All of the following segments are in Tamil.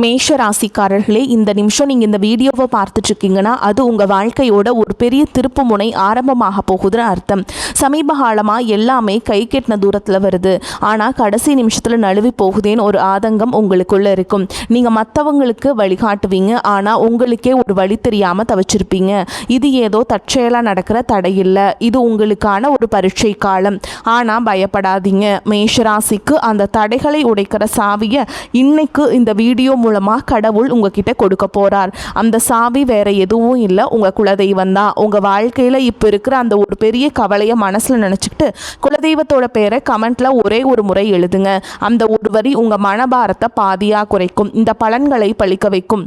மேஷ ராசிக்காரர்களே, இந்த நிமிஷம் நீங்கள் இந்த வீடியோவை பார்த்துட்ருக்கீங்கன்னா அது உங்கள் வாழ்க்கையோட ஒரு பெரிய திருப்பு முனை ஆரம்பமாக போகுதுன்னு அர்த்தம். சமீப காலமாக எல்லாமே கை கெட்டின தூரத்தில் வருது, ஆனால் கடைசி நிமிஷத்தில் நழுவி போகுதேன்னு ஒரு ஆதங்கம் உங்களுக்குள்ளே இருக்கும். நீங்கள் மற்றவங்களுக்கு வழிகாட்டுவீங்க, ஆனால் உங்களுக்கே ஒரு வழி தெரியாமல் தவிச்சிருப்பீங்க. இது ஏதோ தற்செயலாக நடக்கிற தடையில்லை, இது உங்களுக்கான ஒரு பரீட்சை காலம். ஆனால் பயப்படாதீங்க, மேஷராசிக்கு அந்த தடைகளை உடைக்கிற சாவியை இன்னைக்கு இந்த வீடியோ மூலமாக கடவுள் உங்ககிட்ட கொடுக்க போறார். அந்த சாவி வேற எதுவும் இல்லை, உங்க குலதெய்வம் தான். உங்க வாழ்க்கையில இப்போ இருக்கிற அந்த ஒரு பெரிய கவலையை மனசுல நினைச்சுக்கிட்டு குலதெய்வத்தோட பேரை கமெண்ட்ல ஒரே ஒரு முறை எழுதுங்க. அந்த ஒரு வரி உங்க மனபாரத்தை பாதியா குறைக்கும், இந்த பலன்களை பழிக்க வைக்கும்.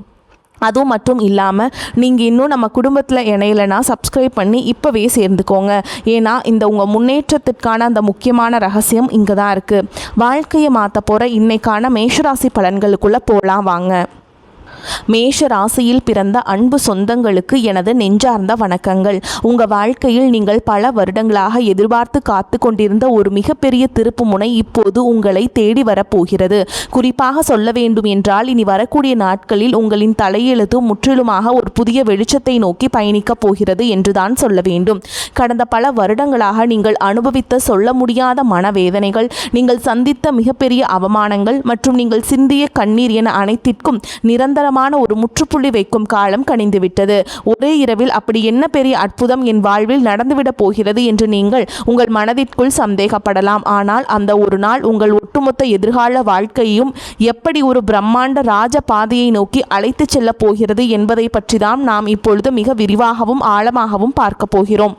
அதுவும் மட்டும் இல்லாமல் நீங்கள் இன்னும் நம்ம குடும்பத்தில் இணையலைன்னா சப்ஸ்கிரைப் பண்ணி இப்போவே சேர்ந்துக்கோங்க. ஏன்னா இந்த உங்கள் முன்னேற்றத்திற்கான அந்த முக்கியமான ரகசியம் இங்கே தான் இருக்குது. வாழ்க்கையை மாற்ற போகிற இன்னைக்கான மேஷராசி பலன்களுக்குள்ளே போகலாம் வாங்க. மேஷ ராசியில் பிறந்த அன்பு சொந்தங்களுக்கு எனது நெஞ்சார்ந்த வணக்கங்கள். உங்கள் வாழ்க்கையில் நீங்கள் பல வருடங்களாக எதிர்பார்த்து காத்து கொண்டிருந்த ஒரு மிகப்பெரிய திருப்பு முனை இப்போது உங்களை தேடி வரப்போகிறது. குறிப்பாக சொல்ல வேண்டும் என்றால், இனி வரக்கூடிய நாட்களில் உங்களின் தலையெழுத்து முற்றிலுமாக ஒரு புதிய வெளிச்சத்தை நோக்கி பயணிக்கப் போகிறது என்றுதான் சொல்ல வேண்டும். கடந்த பல வருடங்களாக நீங்கள் அனுபவித்த சொல்ல முடியாத மனவேதனைகள், நீங்கள் சந்தித்த மிகப்பெரிய அவமானங்கள் மற்றும் நீங்கள் சிந்திய கண்ணீர் என அனைத்திற்கும் நிரந்தரமான ஒரு முற்றுப்புள்ளி வைக்கும் காலம் கனிந்துவிட்டது. ஒரே இரவில் அப்படி என்ன பெரிய அற்புதம் என் வாழ்வில் நடந்துவிடப் போகிறது என்று நீங்கள் உங்கள் மனதிற்குள் சந்தேகப்படலாம். ஆனால் அந்த ஒரு நாள் உங்கள் ஒட்டுமொத்த எதிர்கால வாழ்க்கையும் எப்படி ஒரு பிரம்மாண்ட ராஜ பாதையை நோக்கி அழைத்து செல்லப் போகிறது என்பதை பற்றி தான் நாம் இப்பொழுது மிக விரிவாகவும் ஆழமாகவும் பார்க்க போகிறோம்.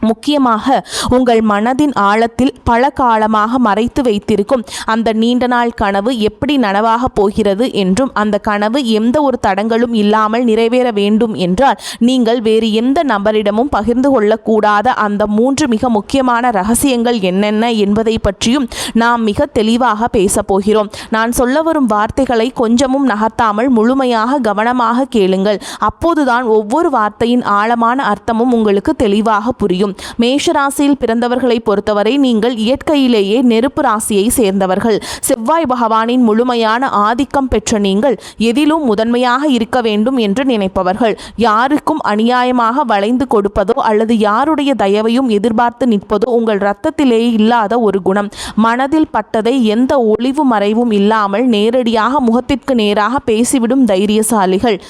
முக்கியமாக உங்கள் மனதின் ஆழத்தில் பல காலமாக மறைத்து வைத்திருக்கும் அந்த நீண்ட நாள் கனவு எப்படி நனவாக போகிறது என்றும், அந்த கனவு எந்த ஒரு தடங்களும் இல்லாமல் நிறைவேற வேண்டும் என்றால் நீங்கள் வேறு எந்த நபரிடமும் பகிர்ந்து கொள்ளக்கூடாத அந்த 3 மிக முக்கியமான ரகசியங்கள் என்னென்ன என்பதை பற்றியும் நாம் மிக தெளிவாக பேச போகிறோம். நான் சொல்ல வரும் வார்த்தைகளை கொஞ்சமும் நகர்த்தாமல் முழுமையாக கவனமாக கேளுங்கள். அப்போதுதான் ஒவ்வொரு வார்த்தையின் ஆழமான அர்த்தமும் உங்களுக்கு தெளிவாக புரியும். மேஷராசியில் பிறந்தவர்களை பொறுத்தவரை நீங்கள் இயற்கையிலேயே நெருப்பு ராசியை சேர்ந்தவர்கள். செவ்வாய் பகவானின் முழுமையான ஆதிக்கம் பெற்ற நீங்கள் எதிலும் முதன்மையாக இருக்க வேண்டும் என்று நினைப்பவர்கள். யாருக்கும் அநியாயமாக வளைந்து கொடுப்பதோ அல்லது யாருடைய தயவையும் எதிர்பார்த்து நிற்பதோ உங்கள் இரத்தத்திலேயே இல்லாத ஒரு குணம். மனதில் பட்டதை எந்த ஒளிவு மறைவும் இல்லாமல் நேரடியாக முகத்திற்கு நேராக பேசிவிடும் தைரியசாலிகள்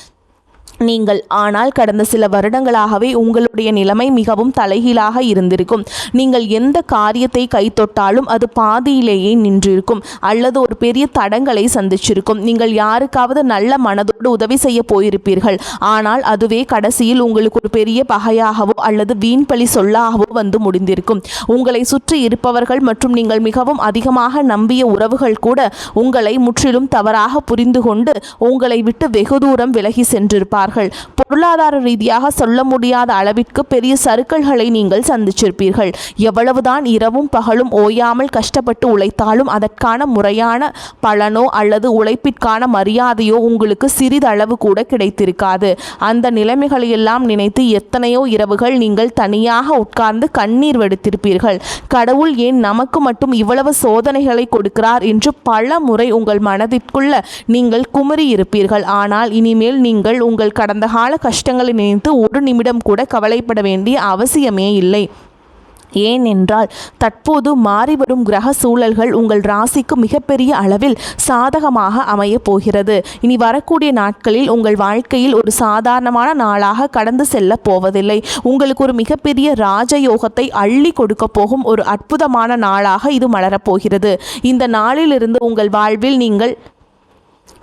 நீங்கள். ஆனால் கடந்த சில வருடங்களாகவே உங்களுடைய நிலைமை மிகவும் தலைகீழாக இருந்திருக்கும். நீங்கள் எந்த காரியத்தை கைத்தொட்டாலும் அது பாதியிலேயே நின்றிருக்கும் அல்லது ஒரு பெரிய தடங்களை சந்திச்சிருக்கும். நீங்கள் யாருக்காவது நல்ல மனதோடு உதவி செய்ய போயிருப்பீர்கள், ஆனால் அதுவே கடைசியில் உங்களுக்கு ஒரு பெரிய பகையாகவோ அல்லது வீண்பழி சொல்லாகவோ வந்து முடிந்திருக்கும். உங்களை சுற்றி இருப்பவர்கள் மற்றும் நீங்கள் மிகவும் அதிகமாக நம்பிய உறவுகள் கூட உங்களை முற்றிலும் தவறாக புரிந்து கொண்டு உங்களை விட்டு வெகு தூரம் விலகி சென்றிருப்பார்கள். பொருளாதார ரீதியாக சொல்ல முடியாத அளவிற்கு பெரிய சறுக்கல்களை நீங்கள் சந்திச்சிருப்பீர்கள். எவ்வளவுதான் இரவும் பகலும் ஓயாமல் கஷ்டப்பட்டு உழைத்தாலும் அதற்கான முறையான பலனோ அல்லது உழைப்பிற்கான மரியாதையோ உங்களுக்கு சிறிதளவு கூட கிடைத்திருக்காது. அந்த நிலைமைகளையெல்லாம் நினைத்து எத்தனையோ இரவுகள் நீங்கள் தனியாக உட்கார்ந்து கண்ணீர் வடித்திருப்பீர்கள். கடவுள் ஏன் நமக்கு மட்டும் இவ்வளவு சோதனைகளை கொடுக்கிறார் என்று பல முறை உங்கள் மனதிற்குள்ள நீங்கள் குமரி இருப்பீர்கள். ஆனால் இனிமேல் நீங்கள் உங்கள் கடந்த கால கஷ்டங்களை நினைத்து ஒரு நிமிடம் கூட கவலைப்பட வேண்டிய அவசியமே இல்லை. ஏனென்றால் தற்போது மாறிவரும் கிரக சூழல்கள் உங்கள் ராசிக்கு மிகப்பெரிய அளவில் சாதகமாக அமைய போகிறது. இனி வரக்கூடிய நாட்களில் உங்கள் வாழ்க்கையில் ஒரு சாதாரணமான நாளாக கடந்து செல்ல போவதில்லை. உங்களுக்கு ஒரு மிகப்பெரிய ராஜயோகத்தை அள்ளி கொடுக்க போகும் ஒரு அற்புதமான நாளாக இது மலரப்போகிறது. இந்த நாளிலிருந்து உங்கள் வாழ்வில் நீங்கள்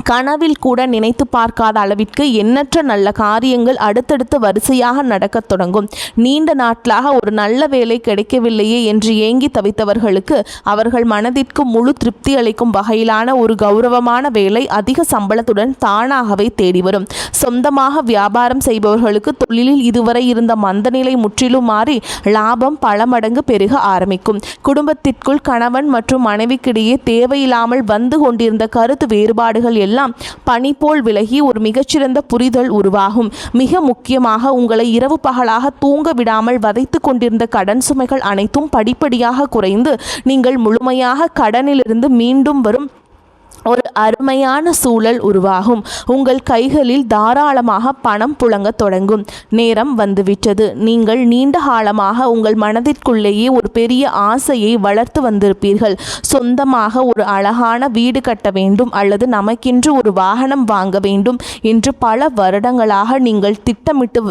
கனவில் கூட நினைத்து பார்க்காத அளவிற்கு எண்ணற்ற நல்ல காரியங்கள் அடுத்தடுத்து வரிசையாக நடக்கத் தொடங்கும். நீண்ட நாட்களாக ஒரு நல்ல வேலை கிடைக்கவில்லையே என்று ஏங்கி தவித்தவர்களுக்கு அவர்கள் மனதிற்கு முழு திருப்தி அளிக்கும் வகையிலான ஒரு கௌரவமான வேலை அதிக சம்பளத்துடன் தானாகவே தேடி வரும். சொந்தமாக வியாபாரம் செய்பவர்களுக்கு தொழிலில் இதுவரை இருந்த மந்தநிலை முற்றிலும் மாறி லாபம் பல மடங்கு பெருக ஆரம்பிக்கும். குடும்பத்திற்குள் கணவன் மற்றும் மனைவிக்கிடையே தேவையில்லாமல் வந்து கொண்டிருந்த கருத்து வேறுபாடுகள் எல்லாம் பனி போல் விலகி ஒரு மிகச்சிறந்த புரிதல் உருவாகும். மிக முக்கியமாக உங்களை இரவு பகலாக தூங்க விடாமல் வதைத்து கொண்டிருந்த கடன் சுமைகள் அனைத்தும் படிப்படியாக குறைந்து நீங்கள் முழுமையாக கடனிலிருந்து மீண்டும் வரும் ஒரு அருமையான சூழல் உருவாகும். உங்கள் கைகளில் தாராளமாக பணம் புழங்க தொடங்கும். நேரம் வந்துவிட்டது. நீங்கள் நீண்ட காலமாக உங்கள் மனதிற்குள்ளேயே ஒரு பெரிய ஆசையை வளர்த்து வந்திருப்பீர்கள். சொந்தமாக ஒரு அழகான வீடு கட்ட வேண்டும் அல்லது நமக்கென்று ஒரு வாகனம் வாங்க வேண்டும் என்று பல வருடங்களாக நீங்கள் திட்டமிட்டு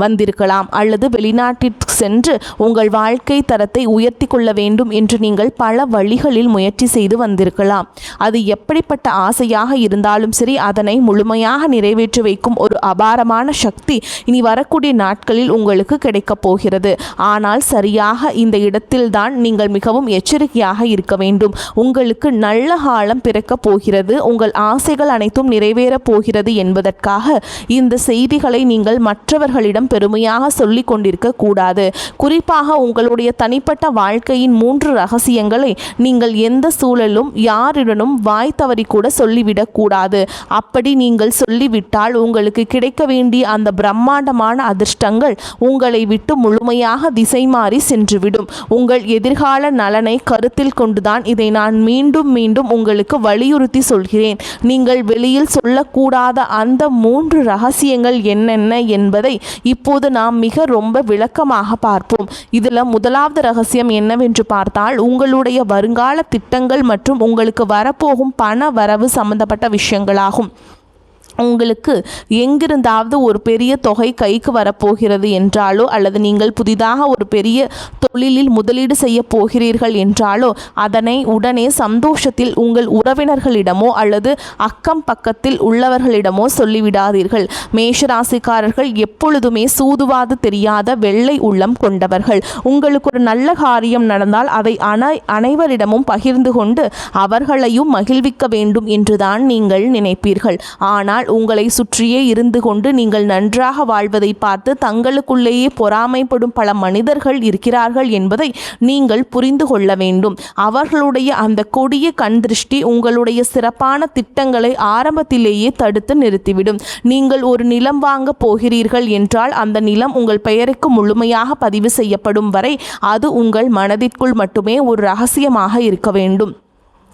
வந்திருக்கலாம். அல்லது வெளிநாட்டிற்கு சென்று உங்கள் வாழ்க்கை தரத்தை உயர்த்தி கொள்ள வேண்டும் என்று நீங்கள் பல வழிகளில் முயற்சி செய்து வந்திருக்கலாம். அது எப்படிப்பட்ட ஆசையாக இருந்தாலும் சரி, அதனை முழுமையாக நிறைவேற்றி வைக்கும் ஒரு அபாரமான சக்தி இனி வரக்கூடிய நாட்களில் உங்களுக்கு கிடைக்கப் போகிறது. ஆனால் சரியாக இந்த இடத்தில்தான் நீங்கள் மிகவும் எச்சரிக்கையாக இருக்க வேண்டும். உங்களுக்கு நல்ல காலம் பிறக்கப் போகிறது. உங்கள் ஆசைகள் அனைத்தும் நிறைவேறப் போகிறது என்பதற்காக இந்த செய்திகளை நீங்கள் மற்றவர்கள் பெருமையாக சொல்லிக் கொண்டிருக்க கூடாது. குறிப்பாக உங்களுடைய தனிப்பட்ட வாழ்க்கையின் 3 ரகசியங்களை நீங்கள் எந்த சூழலும் யாரிடனும் வாய் தவறி கூட சொல்லிவிடக் கூடாது. அப்படி நீங்கள் சொல்லிவிட்டால் உங்களுக்கு கிடைக்க வேண்டிய அந்த பிரம்மாண்டமான அதிர்ஷ்டங்கள் உங்களை விட்டு முழுமையாக திசை மாறி சென்றுவிடும். உங்கள் எதிர்கால நலனை கருத்தில் கொண்டுதான் இதை நான் மீண்டும் மீண்டும் உங்களுக்கு வலியுறுத்தி சொல்கிறேன். நீங்கள் வெளியில் சொல்லக்கூடாத அந்த 3 ரகசியங்கள் என்னென்ன என்பதை இப்போது நாம் ரொம்ப விளக்கமாக பார்ப்போம். இதில் முதலாவது ரகசியம் என்னவென்று பார்த்தால், உங்களுடைய வருங்கால திட்டங்கள் மற்றும் உங்களுக்கு வரப்போகும் பண வரவு சம்பந்தப்பட்ட விஷயங்களாகும். உங்களுக்கு எங்கிருந்தாவது ஒரு பெரிய தொகை கைக்கு வரப்போகிறது என்றாலோ அல்லது நீங்கள் புதிதாக ஒரு பெரிய தொழிலில் முதலீடு செய்ய போகிறீர்கள் என்றாலோ அதனை உடனே சந்தோஷத்தில் உங்கள் உறவினர்களிடமோ அல்லது அக்கம் பக்கத்தில் உள்ளவர்களிடமோ சொல்லிவிடாதீர்கள். மேஷராசிக்காரர்கள் எப்பொழுதுமே சூதுவாது தெரியாத வெள்ளை உள்ளம் கொண்டவர்கள். உங்களுக்கு ஒரு நல்ல காரியம் நடந்தால் அதை அனைவரிடமும் பகிர்ந்து கொண்டு அவர்களையும் மகிழ்விக்க வேண்டும் என்றுதான் நீங்கள் நினைப்பீர்கள். ஆனால் உங்களை சுற்றியே இருந்து கொண்டு நீங்கள் நன்றாக வாழ்வதை பார்த்து தங்களுக்குள்ளேயே பொறாமைப்படும் பல மனிதர்கள் இருக்கிறார்கள் என்பதை நீங்கள் புரிந்து கொள்ள வேண்டும். அவர்களுடைய அந்த கொடிய கண் திருஷ்டி உங்களுடைய சிறப்பான திட்டங்களை ஆரம்பத்திலேயே தடுத்து நிறுத்திவிடும். நீங்கள் ஒரு நிலம் வாங்க போகிறீர்கள் என்றால் அந்த நிலம் உங்கள் பெயருக்கு முழுமையாக பதிவு செய்யப்படும் வரை அது உங்கள் மனதிற்குள் மட்டுமே ஒரு ரகசியமாக இருக்க வேண்டும்.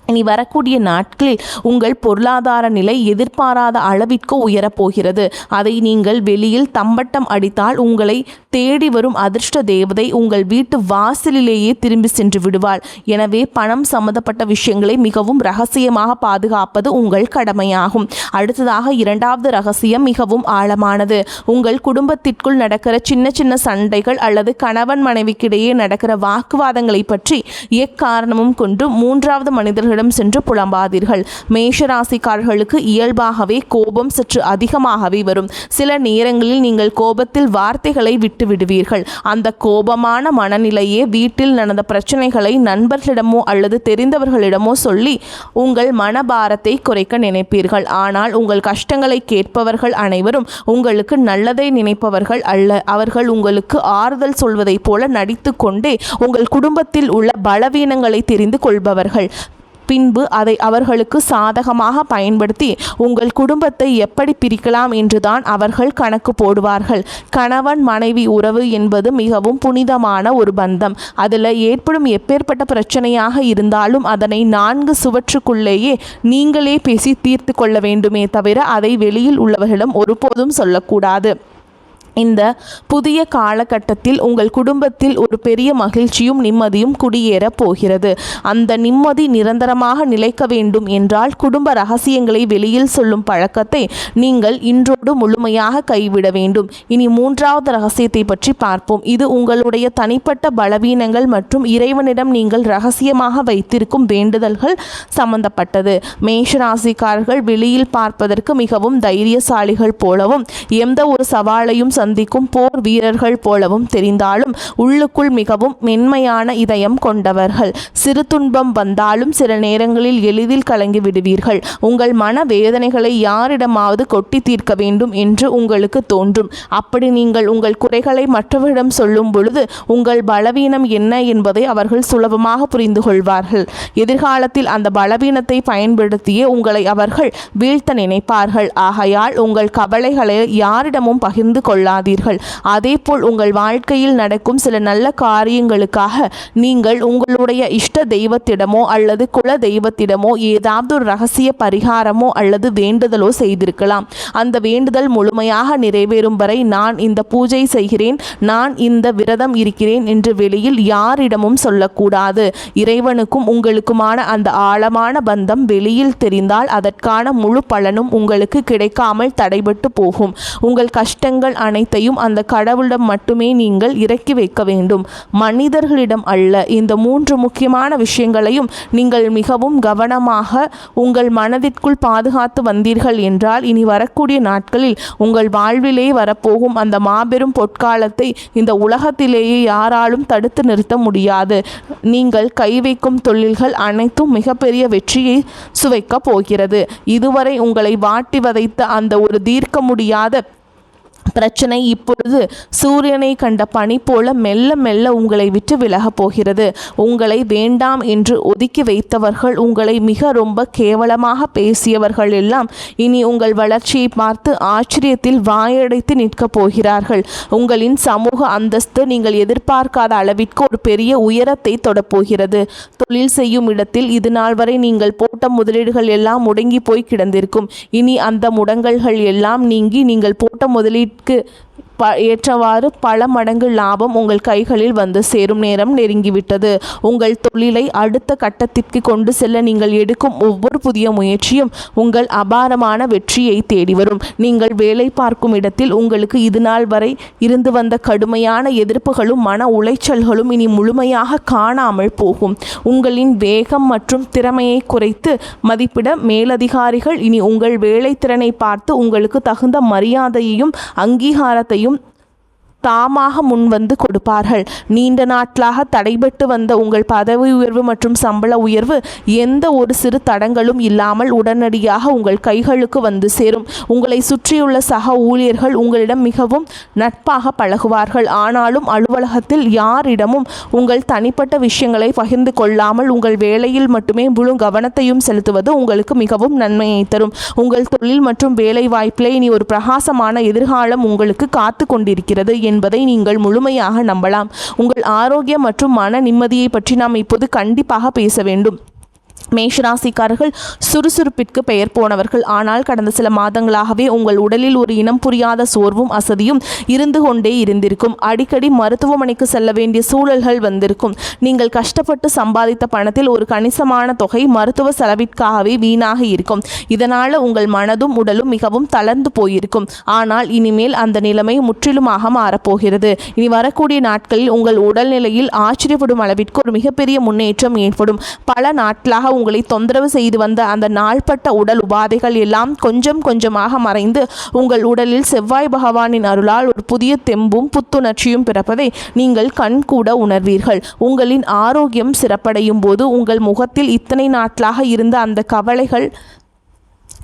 இனி வரக்கூடிய நாட்களில் உங்கள் பொருளாதார நிலை எதிர்பாராத அளவிற்கு உயரப்போகிறது. அதை நீங்கள் வெளியில் தம்பட்டம் அடித்தால் உங்களை தேடி வரும் அதிர்ஷ்ட தேவதை உங்கள் வீட்டு வாசலிலேயே திரும்பி சென்று விடுவாள். எனவே பணம் சம்பந்தப்பட்ட விஷயங்களை மிகவும் ரகசியமாக பாதுகாப்பது உங்கள் கடமையாகும். அடுத்ததாக இரண்டாவது ரகசியம் மிகவும் ஆழமானது. உங்கள் குடும்பத்திற்குள் நடக்கிற சின்ன சின்ன சண்டைகள் அல்லது கணவன் மனைவிக்கிடையே நடக்கிற வாக்குவாதங்களை பற்றி எக்காரணமும் கொண்டு மூன்றாவது மனிதர்களிடம் சென்று புலம்பாதீர்கள். மேஷராசிக்காரர்களுக்கு இயல்பாகவே கோபம் சற்று அதிகமாகவே வரும். சில நேரங்களில் நீங்கள் கோபத்தில் வார்த்தைகளை விட்டு விடுவீர்கள். அந்த கோபமான மனநிலையே வீட்டில் நடந்த பிரச்சனைகளை நண்பர்களிடமோ அல்லது தெரிந்தவர்களிடமோ சொல்லி உங்கள் மனபாரத்தை குறைக்க நினைப்பீர்கள். ஆனால் உங்கள் கஷ்டங்களை கேட்பவர்கள் அனைவரும் உங்களுக்கு நல்லதை நினைப்பவர்கள் அல்ல. அவர்கள் உங்களுக்கு ஆறுதல் சொல்வதைப் போல நடித்து கொண்டே உங்கள் குடும்பத்தில் உள்ள பலவீனங்களை தெரிந்து கொள்பவர்கள். பின்பு அதை அவர்களுக்கு சாதகமாக பயன்படுத்தி உங்கள் குடும்பத்தை எப்படி பிரிக்கலாம் என்றுதான் அவர்கள் கணக்கு போடுவார்கள். கணவன் மனைவி உறவு என்பது மிகவும் புனிதமான ஒரு பந்தம். அதில் ஏற்படும் எப்பேற்பட்ட பிரச்சனையாக இருந்தாலும் அதனை 4 சுவற்றுக்குள்ளேயே நீங்களே பேசி தீர்த்து கொள்ள வேண்டுமே தவிர அதை வெளியில் உள்ளவர்களிடம் ஒருபோதும் சொல்லக்கூடாது. இந்த புதிய காலகட்டத்தில் உங்கள் குடும்பத்தில் ஒரு பெரிய மகிழ்ச்சியும் நிம்மதியும் குடியேற போகிறது. அந்த நிம்மதி நிரந்தரமாக நிலைக்க வேண்டும் என்றால் குடும்ப ரகசியங்களை வெளியில் சொல்லும் பழக்கத்தை நீங்கள் இன்றோடு முழுமையாக கைவிட வேண்டும். இனி மூன்றாவது ரகசியத்தை பற்றி பார்ப்போம். இது உங்களுடைய தனிப்பட்ட பலவீனங்கள் மற்றும் இறைவனிடம் நீங்கள் ரகசியமாக வைத்திருக்கும் வேண்டுதல்கள் சம்பந்தப்பட்டது. மேஷராசிக்காரர்கள் வெளியில் பார்ப்பதற்கு மிகவும் தைரியசாலிகள் போலவும் எந்த ஒரு சவாலையும் சந்திக்கும் போர் வீரர்கள் போலவும் தெரிந்தாலும் உள்ளுக்குள் மிகவும் மென்மையான இதயம் கொண்டவர்கள். சிறு துன்பம் வந்தாலும் சில நேரங்களில் எளிதில் கலங்கி விடுவீர்கள். உங்கள் மன வேதனைகளை யாரிடமாவது கொட்டி தீர்க்க வேண்டும் என்று உங்களுக்கு தோன்றும். அப்படி நீங்கள் உங்கள் குறைகளை மற்றவரிடம் சொல்லும் பொழுது உங்கள் பலவீனம் என்ன என்பதை அவர்கள் சுலபமாக புரிந்து கொள்வார்கள். எதிர்காலத்தில் அந்த பலவீனத்தை பயன்படுத்தியே உங்களை அவர்கள் வீழ்த்த நினைப்பார்கள். ஆகையால் உங்கள் கவலைகளை யாரிடமும் பகிர்ந்து கொள்ள விடாதீர்கள். அதேபோல் உங்கள் வாழ்க்கையில் நடக்கும் சில நல்ல காரியங்களுக்காக நீங்கள் உங்களுடைய இஷ்ட தெய்வத்திடமோ அல்லது குல தெய்வத்திடமோ ஏதாவது ஒரு ரகசிய பரிகாரமோ அல்லது வேண்டுதலோ செய்திருக்கலாம். அந்த வேண்டுதல் முழுமையாக நிறைவேறும் வரை நான் இந்த பூஜை செய்கிறேன், நான் இந்த விரதம் இருக்கிறேன் என்று வெளியில் யாரிடமும் சொல்லக்கூடாது. இறைவனுக்கும் உங்களுக்குமான அந்த ஆழமான பந்தம் வெளியில் தெரிந்தால் அதற்கான முழு பலனும் உங்களுக்கு கிடைக்காமல் தடைபட்டு போகும். உங்கள் கஷ்டங்கள் அனைத்தையும் அந்த கடவுளிடம் மட்டுமே நீங்கள் இறக்கி வைக்க வேண்டும், மனிதர்களிடம் அல்ல. இந்த 3 முக்கியமான விஷயங்களையும் நீங்கள் மிகவும் கவனமாக உங்கள் மனதிற்குள் பாதுகாத்து வந்தீர்கள் என்றால் இனி வரக்கூடிய நாட்களில் உங்கள் வாழ்விலே வரப்போகும் அந்த மாபெரும் பொற்காலத்தை இந்த உலகத்திலேயே யாராலும் தடுத்து நிறுத்த முடியாது. நீங்கள் கை வைக்கும் தொழில்கள் அனைத்தும் மிகப்பெரிய வெற்றியை சுவைக்கப் போகிறது. இதுவரை உங்களை வாட்டி வதைத்த அந்த ஒரு தீர்க்க முடியாத பிரச்சனை இப்பொழுது சூரியனை கண்ட பனி போல மெல்ல மெல்ல உங்களை விட்டு விலகப் போகிறது. உங்களை வேண்டாம் என்று ஒதுக்கி வைத்தவர்கள், உங்களை மிக ரொம்ப கேவலமாக பேசியவர்கள் எல்லாம் இனி உங்கள் வளர்ச்சியை பார்த்து ஆச்சரியத்தில் வாயடைத்து நிற்கப் போகிறார்கள். உங்களின் சமூக அந்தஸ்து நீங்கள் எதிர்பார்க்காத அளவிற்கு ஒரு பெரிய உயரத்தை தொடப்போகிறது. தொழில் செய்யும் இடத்தில் இது நாள் வரை நீங்கள் போட்ட முதலீடுகள் எல்லாம் முடங்கி போய் கிடந்திருக்கும். இனி அந்த முடங்கல்கள் எல்லாம் நீங்கி நீங்கள் போட்ட முதலீட்டுக்கு ஏற்றவாறு பல மடங்கு லாபம் உங்கள் கைகளில் வந்து சேரும் நேரம் நெருங்கிவிட்டது. உங்கள் தொழிலை அடுத்த கட்டத்திற்கு கொண்டு செல்ல நீங்கள் எடுக்கும் ஒவ்வொரு புதிய முயற்சியும் உங்கள் அபாரமான வெற்றியை தேடி வரும். நீங்கள் வேலை பார்க்கும் இடத்தில் உங்களுக்கு இது நாள் வரை இருந்து வந்த கடுமையான எதிர்ப்புகளும் மன உளைச்சல்களும் இனி முழுமையாக காணாமல் போகும். உங்களின் வேகம் மற்றும் திறமையை குறைத்து மதிப்பிட மேலதிகாரிகள் இனி உங்கள் வேலை திறனை பார்த்து உங்களுக்கு தகுந்த மரியாதையையும் அங்கீகாரத்தையும் தாமாக முன்வந்து கொடுப்பார்கள். நீண்ட நாட்களாக தடைபட்டு வந்த உங்கள் பதவி உயர்வு மற்றும் சம்பள உயர்வு எந்த ஒரு சிறு தடங்களும் இல்லாமல் உடனடியாக உங்கள் கைகளுக்கு வந்து சேரும். உங்களை சுற்றியுள்ள சக ஊழியர்கள் உங்களிடம் மிகவும் நட்பாக பழகுவார்கள். ஆனாலும் அலுவலகத்தில் யாரிடமும் உங்கள் தனிப்பட்ட விஷயங்களை பகிர்ந்து கொள்ளாமல் உங்கள் வேலையில் மட்டுமே முழு கவனத்தையும் செலுத்துவது உங்களுக்கு மிகவும் நன்மையை தரும். உங்கள் தொழில் மற்றும் வேலை வாய்ப்பிலே இனி ஒரு பிரகாசமான எதிர்காலம் உங்களுக்கு காத்து கொண்டிருக்கிறது என்பதை நீங்கள் முழுமையாக நம்பலாம். உங்கள் ஆரோக்கியம் மற்றும் மன நிம்மதியை பற்றி நாம் இப்போது கண்டிப்பாக பேச வேண்டும். மேஷராசிக்காரர்கள் சுறுசுறுப்பிற்கு பெயர் போனவர்கள். ஆனால் கடந்த சில மாதங்களாகவே உங்கள் உடலில் ஒரு இனம் புரியாத சோர்வும் அசதியும் இருந்து கொண்டே இருந்திருக்கும். அடிக்கடி மருத்துவமனைக்கு செல்ல வேண்டிய சூழல்கள் வந்திருக்கும். நீங்கள் கஷ்டப்பட்டு சம்பாதித்த பணத்தில் ஒரு கணிசமான தொகை மருத்துவ செலவிற்காகவே வீணாக இருக்கும். இதனால் உங்கள் மனதும் உடலும் மிகவும் தளர்ந்து போயிருக்கும். ஆனால் இனிமேல் அந்த நிலைமை முற்றிலுமாக மாறப்போகிறது. இனி வரக்கூடிய நாட்களில் உங்கள் உடல்நிலையில் ஆச்சரியப்படும் அளவிற்கு ஒரு மிகப்பெரிய முன்னேற்றம் ஏற்படும். பல நாட்களாக உங்களை தொந்தரவு செய்து வந்த அந்த நாள்பட்ட உடல் உபாதைகள் எல்லாம் கொஞ்சம் கொஞ்சமாக மறைந்து உங்கள் உடலில் செவ்வாய் பகவானின் அருளால் ஒரு புதிய தெம்பும் புத்துணர்ச்சியும் பிறப்பதை நீங்கள் கண்கூட உணர்வீர்கள். உங்களின் ஆரோக்கியம் சிறப்படையும் போது உங்கள் முகத்தில் இத்தனை நாட்களாக இருந்த அந்த கவலைகள்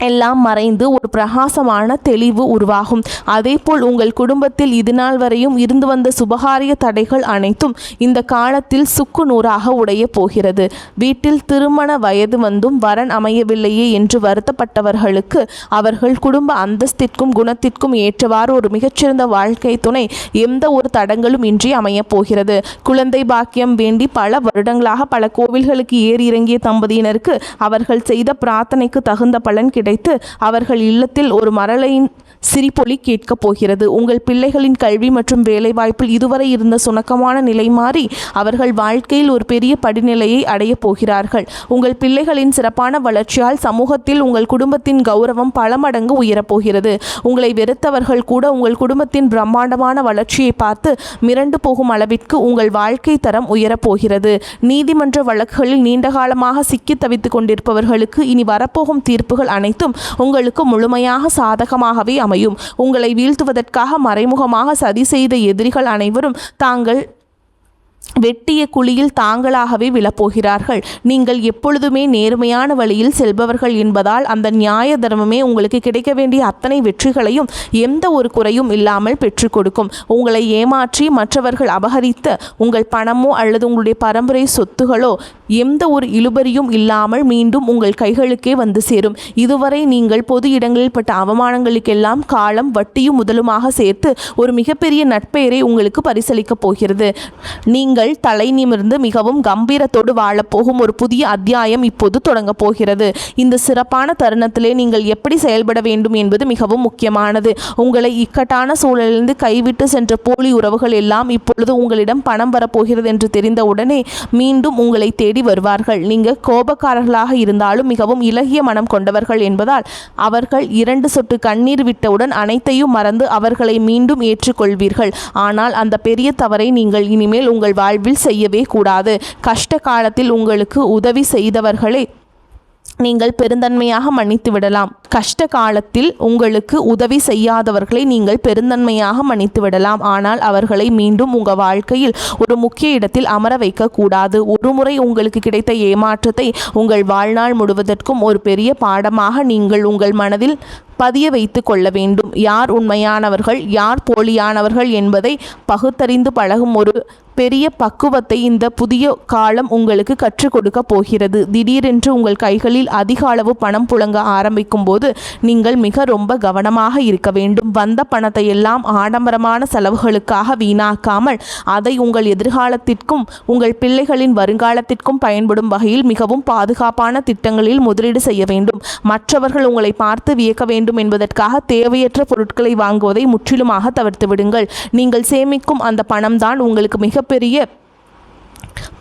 எல்லாம் மறைந்து ஒரு பிரகாசமான தெளிவு உருவாகும். அதேபோல் உங்கள் குடும்பத்தில் இதுநாள் வரையும் இருந்து வந்த சுபகாரிய தடைகள் அனைத்தும் இந்த காலத்தில் சுக்கு நூறாக உடைய போகிறது. வீட்டில் திருமண வயது வந்தும் வரன் அமையவில்லையே என்று வருத்தப்பட்டவர்களுக்கு அவர்கள் குடும்ப அந்தஸ்திற்கும் குணத்திற்கும் ஏற்றவாறு ஒரு மிகச்சிறந்த வாழ்க்கை துணை எந்த ஒரு தடங்களும் இன்றி அமையப் போகிறது. குழந்தை பாக்கியம் வேண்டி பல வருடங்களாக பல கோவில்களுக்கு ஏறி இறங்கிய தம்பதியினருக்கு அவர்கள் செய்த பிரார்த்தனைக்கு தகுந்த பலன் கிடைத்து அவர்கள் இல்லத்தில் ஒரு மரளையின் சிரிப்பொலி கேட்கப் போகிறது. உங்கள் பிள்ளைகளின் கல்வி மற்றும் வேலைவாய்ப்பில் இதுவரை இருந்த சுணக்கமான நிலை மாறி அவர்கள் வாழ்க்கையில் ஒரு பெரிய படிநிலையை அடையப் போகிறார்கள். உங்கள் பிள்ளைகளின் சிறப்பான வளர்ச்சியால் சமூகத்தில் உங்கள் குடும்பத்தின் கௌரவம் பல மடங்கு உயரப்போகிறது. உங்களை வெறுத்தவர்கள் கூட உங்கள் குடும்பத்தின் பிரம்மாண்டமான வளர்ச்சியை பார்த்து மிரண்டு போகும் அளவிற்கு உங்கள் வாழ்க்கை தரம் உயரப்போகிறது. நீதிமன்ற வழக்குகளில் நீண்டகாலமாக சிக்கி தவித்துக் கொண்டிருப்பவர்களுக்கு இனி வரப்போகும் தீர்ப்புகள் அனைத்தும் உங்களுக்கு முழுமையாக சாதகமாகவே அமையும். உங்களை வீழ்த்துவதற்காக மறைமுகமாக சதி செய்த எதிரிகள் அனைவரும் தாங்கள் வெட்டிய குழியில் தாங்களாகவே விழப்போகிறார்கள். நீங்கள் எப்பொழுதுமே நேர்மையான வழியில் செல்பவர்கள் என்பதால் அந்த நியாய தர்மமே உங்களுக்கு கிடைக்க வேண்டிய அத்தனை வெற்றிகளையும் எந்த ஒரு குறையும் இல்லாமல் பெற்றுக் கொடுக்கும். உங்களை ஏமாற்றி மற்றவர்கள் அபகரித்த உங்கள் பணமோ அல்லது உங்களுடைய பரம்பரை சொத்துகளோ எந்த ஒரு இழுபறியும் இல்லாமல் மீண்டும் உங்கள் கைகளுக்கே வந்து சேரும். இதுவரை நீங்கள் பொது இடங்களில் பட்ட அவமானங்களுக்கெல்லாம் காலம் வட்டியும் முதலுமாக சேர்த்து ஒரு மிகப்பெரிய நட்பெயரை உங்களுக்கு பரிசளிக்கப் போகிறது. நீங்கள் தலை நிமிர்ந்து மிகவும் கம்பீரத்தோடு வாழப்போகும் ஒரு புதிய அத்தியாயம் இப்போது தொடங்கப் போகிறது. இந்த சிறப்பான தருணத்திலே நீங்கள் எப்படி செயல்பட வேண்டும் என்பது மிகவும் முக்கியமானது. உங்களை இக்கட்டான சூழலிலிருந்து கைவிட்டு சென்ற போலி உறவுகள் எல்லாம் இப்பொழுது உங்களிடம் பணம் வரப்போகிறது என்று தெரிந்தவுடனே மீண்டும் உங்களை தேடி வருவார்கள். நீங்கள் கோபக்காரர்களாக இருந்தாலும் மிகவும் இலகிய மனம் கொண்டவர்கள் என்பதால் அவர்கள் 2 சொட்டு கண்ணீர் விட்டவுடன் அனைத்தையும் மறந்து அவர்களை மீண்டும் ஏற்றுக்கொள்வீர்கள். ஆனால் அந்த பெரிய தவறை நீங்கள் இனிமேல் உங்கள் வாழ்வில் செய்யவே கூடாது. கஷ்ட காலத்தில் உங்களுக்கு உதவி செய்தவர்களை நீங்கள் பெருந்தன்மையாக மன்னித்து விடலாம். கஷ்ட காலத்தில் உங்களுக்கு உதவி செய்யாதவர்களை நீங்கள் பெருந்தன்மையாக மன்னித்து விடலாம். ஆனால் அவர்களை மீண்டும் உங்கள் வாழ்க்கையில் ஒரு முக்கிய இடத்தில் அமர வைக்க கூடாது. ஒரு முறை உங்களுக்கு கிடைத்த ஏமாற்றத்தை உங்கள் வாழ்நாள் முழுவதற்கும் ஒரு பெரிய பாடமாக நீங்கள் உங்கள் மனதில் பதிய வைத்து கொள்ள வேண்டும். யார் உண்மையானவர்கள் யார் போலியானவர்கள் என்பதை பகுத்தறிந்து பழகும் ஒரு பெரிய பக்குவத்தை இந்த புதிய காலம் உங்களுக்கு கற்றுக் கொடுக்க போகிறது. திடீரென்று உங்கள் கைகளில் அதிக அளவு பணம் புழங்க ஆரம்பிக்கும் போது நீங்கள் ரொம்ப கவனமாக இருக்க வேண்டும். வந்த பணத்தை எல்லாம் ஆடம்பரமான செலவுகளுக்காக வீணாக்காமல் அதை உங்கள் எதிர்காலத்திற்கும் உங்கள் பிள்ளைகளின் வருங்காலத்திற்கும் பயன்படும் வகையில் மிகவும் பாதுகாப்பான திட்டங்களில் முதலீடு செய்ய வேண்டும். மற்றவர்கள் உங்களை பார்த்து வியக்க வேண்டும் என்பதற்காக தேவையற்ற பொருட்களை வாங்குவதை முற்றிலுமாக தவிர்த்து விடுங்கள். நீங்கள் சேமிக்கும் அந்த பணம்தான் உங்களுக்கு மிகப்பெரிய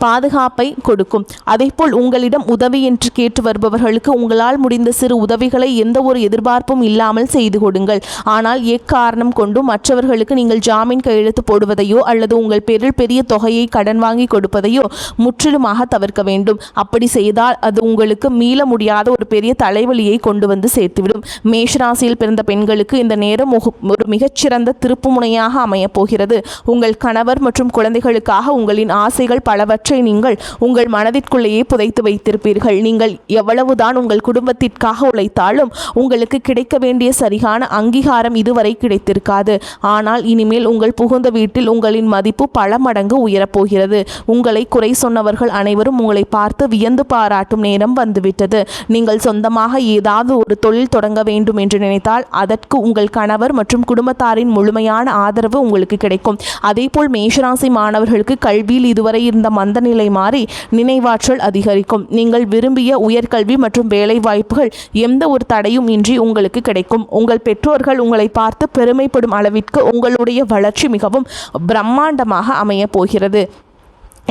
பாதுகாப்பை கொடுக்கும். அதேபோல் உங்களிடம் உதவி என்று கேட்டு வருபவர்களுக்கு உங்களால் முடிந்த சிறு உதவிகளை எந்த ஒரு எதிர்பார்ப்பும் இல்லாமல் செய்து கொடுங்கள். ஆனால் எக்காரணம் கொண்டும் மற்றவர்களுக்கு நீங்கள் ஜாமீன் கையெழுத்து போடுவதையோ அல்லது உங்கள் பேரில் பெரிய தொகையை கடன் வாங்கி கொடுப்பதையோ முற்றிலுமாக தவிர்க்க வேண்டும். அப்படி செய்தால் அது உங்களுக்கு மீள முடியாத ஒரு பெரிய தலைவலியை கொண்டு வந்து சேர்த்துவிடும். மேஷராசியில் பிறந்த பெண்களுக்கு இந்த நேரம் ஒரு மிகச்சிறந்த திருப்புமுனையாக அமையப் போகிறது. உங்கள் கணவர் மற்றும் குழந்தைகளுக்காக உங்களின் ஆசைகள் பலவற்றை நீங்கள் உங்கள் மனதிற்குள்ளேயே புதைத்து வைத்திருப்பீர்கள். நீங்கள் எவ்வளவுதான் உங்கள் குடும்பத்திற்காக உழைத்தாலும் உங்களுக்கு கிடைக்க வேண்டிய சரியான அங்கீகாரம் இதுவரை கிடைத்திருக்காது. ஆனால் இனிமேல் உங்கள் புகுந்த வீட்டில் உங்களின் மதிப்பு பல மடங்கு உயரப்போகிறது. உங்களை குறை சொன்னவர்கள் அனைவரும் உங்களை பார்த்து வியந்து பாராட்டும் நேரம் வந்துவிட்டது. நீங்கள் சொந்தமாக ஏதாவது ஒரு தொழில் தொடங்க வேண்டும் என்று நினைத்தால் அதற்கு உங்கள் கணவர் மற்றும் குடும்பத்தாரின் முழுமையான ஆதரவு உங்களுக்கு கிடைக்கும். அதேபோல் மேஷராசி மாணவர்களுக்கு கல்வியில் இதுவரை இருந்த மந்த நிலை மாறி நினைவாற்றல் அதிகரிக்கும். நீங்கள் விரும்பிய உயர்கல்வி மற்றும் வேலை வாய்ப்புகள் எந்த ஒரு தடையும் இன்றி உங்களுக்கு கிடைக்கும். உங்கள் பெற்றோர்கள் உங்களை பார்த்து பெருமைப்படும் அளவிற்கு உங்களுடைய வளர்ச்சி மிகவும் பிரம்மாண்டமாக அமையப் போகிறது.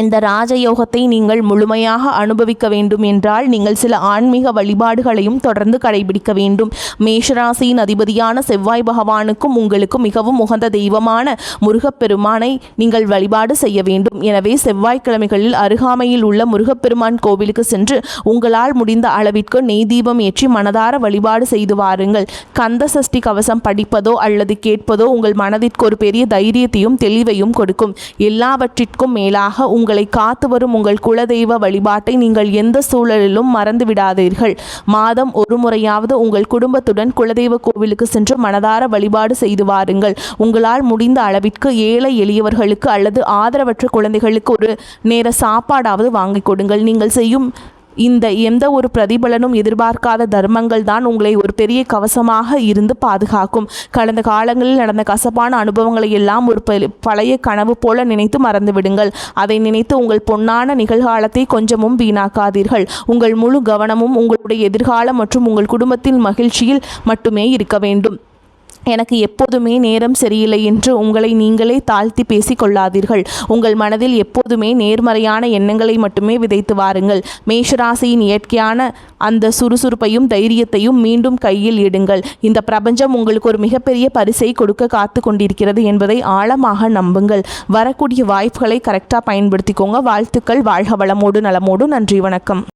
இந்த ராஜயோகத்தை நீங்கள் முழுமையாக அனுபவிக்க வேண்டும் என்றால் நீங்கள் சில ஆன்மீக வழிபாடுகளையும் தொடர்ந்து கடைபிடிக்க வேண்டும். மேஷராசியின் அதிபதியான செவ்வாய் பகவானுக்கும் உங்களுக்கு மிகவும் உகந்த தெய்வமான முருகப்பெருமானை நீங்கள் வழிபாடு செய்ய வேண்டும். எனவே செவ்வாய்க்கிழமைகளில் அருகாமையில் உள்ள முருகப்பெருமான் கோவிலுக்கு சென்று உங்களால் முடிந்த அளவிற்கு நெய் தீபம் ஏற்றி மனதார வழிபாடு செய்து வாருங்கள். கந்த சஷ்டி கவசம் படிப்பதோ அல்லது கேட்பதோ உங்கள் மனதிற்கு ஒரு பெரிய தைரியத்தையும் தெளிவையும் கொடுக்கும். எல்லாவற்றிற்கும் மேலாக உங்களை காத்து வரும் உங்கள் குலதெய்வ வழிபாட்டை நீங்கள் எந்த சூழலிலும் மறந்து விடாதீர்கள். மாதம் ஒரு முறையாவது உங்கள் குடும்பத்துடன் குலதெய்வ கோவிலுக்கு சென்று மனதார வழிபாடு செய்து வாருங்கள். உங்களால் முடிந்த அளவிற்கு ஏழை எளியவர்களுக்கு அல்லது ஆதரவற்ற குழந்தைகளுக்கு ஒரு நேர சாப்பாடாவது வாங்கி கொடுங்கள். நீங்கள் செய்யும் இந்த எந்த ஒரு பிரதிபலனும் எதிர்பார்க்காத தர்மங்கள் தான் உங்களை ஒரு பெரிய கவசமாக இருந்து பாதுகாக்கும். கடந்த காலங்களில் நடந்த கசப்பான அனுபவங்களை எல்லாம் ஒரு பழைய கனவு போல நினைத்து மறந்து விடுங்கள். அதை நினைத்து உங்கள் பொன்னான நிகழ்காலத்தை கொஞ்சமும் வீணாக்காதீர்கள். உங்கள் முழு கவனமும் உங்களுடைய எதிர்காலம் மற்றும் உங்கள் குடும்பத்தின் மகிழ்ச்சியில் மட்டுமே இருக்க வேண்டும். எனக்கு எப்போதுமே நேரம் சரியில்லை என்று உங்களை நீங்களே தாழ்த்தி பேசிக் கொள்ளாதீர்கள். உங்கள் மனதில் எப்போதுமே நேர்மறையான எண்ணங்களை மட்டுமே விதைத்து வாருங்கள். மேஷராசியின் இயற்கையான அந்த சுறுசுறுப்பையும் தைரியத்தையும் மீண்டும் கையில் எடுங்கள். இந்த பிரபஞ்சம் உங்களுக்கு ஒரு மிகப்பெரிய பரிசை கொடுக்க காத்து கொண்டிருக்கிறது என்பதை ஆழமாக நம்புங்கள். வரக்கூடிய வாய்ப்புகளை கரெக்டாக பயன்படுத்திக்கோங்க. வாழ்த்துக்கள். வாழ்க வளமோடு நலமோடு. நன்றி, வணக்கம்.